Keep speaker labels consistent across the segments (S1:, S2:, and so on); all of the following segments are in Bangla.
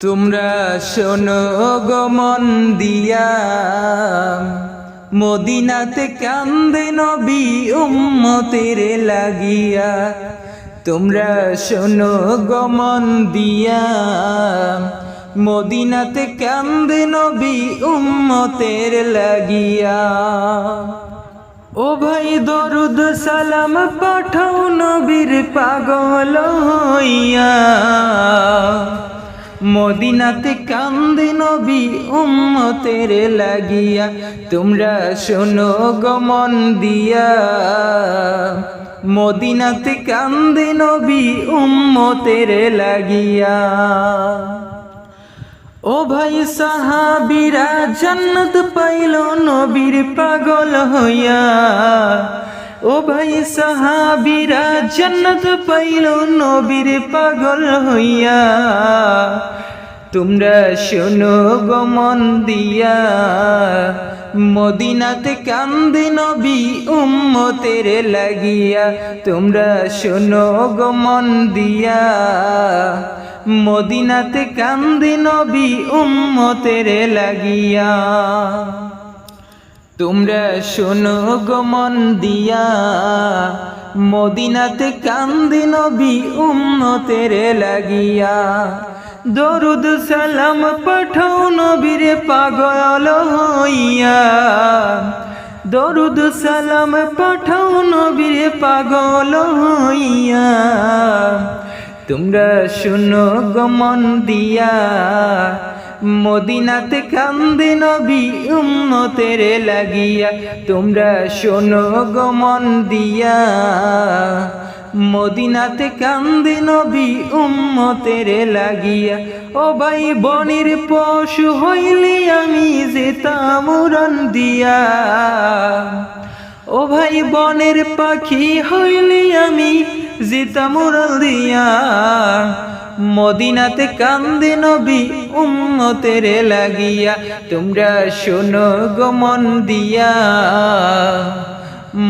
S1: তোমরা শোনো গো মন দিয়া, মদিনাতে কান্দে নবী উম্মতের লাগিয়া। তোমরা শোনো গো মন দিয়া, মদিনাতে কান্দে নবী উম্মতের লাগিয়া। ও ভাই দরুদ সালাম পাঠাও নবীর পাগল হইয়া, মদিনাতে কান্দে নবী উম্মতের লাগিয়া। তোমরা শোনো গো মন দিয়া, মদিনাতে কান্দে নবী উম্মতের লাগিয়া। ও ভাই সাহাবীরা জান্নাত পাইল নবীর পাগল হইয়া। ও ভাই সাহাবীরা জান্নাত পাইল নবীর পাগল হইয়া। তোমরা শোনো গো মন দিয়া, মদিনাতে কান্দে নবী উম্মতের লাগিয়া। তোমরা শোনো গো মন দিয়া, মদিনাতে কান্দে নবী উম্মতের লাগিয়া। তোমরা শোনো গো মন দিয়া, মদিনাতে কান্দে নবী উম্মতের লাগিয়া। দরুদ সালাম পাঠাও নবীর পাগল হইয়া। দরুদ সালাম পাঠাও নবীর পাগল হইয়া। তোমরা শোনো গো মন দিয়া, মদিনাতে কান্দে নবী উম্মতের লাগিয়া। তোমরা শোনো গো মন দিয়া, মদিনাতে কান্দে নবী উম্মতের লাগিয়া। ও ভাই বনের পশু হইলে আমি যেতাম উড়ান দিয়া। ও ভাই বনের পাখি হইলে আমি যেতাম উড়াল দিয়া। মদিনাতে কান্দে নবী উম্মতের লাগিয়া। তোমরা শোনো গো মন দিয়া,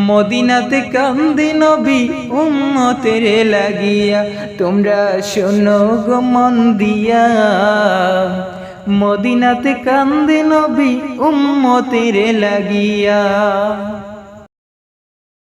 S1: মদিনাতে কান্দে নবী উম্মতের লাগিয়া। তোমরা শোনো গো মন দিয়া, মদিনাতে কান্দে নবী উম্মতের লাগিয়া।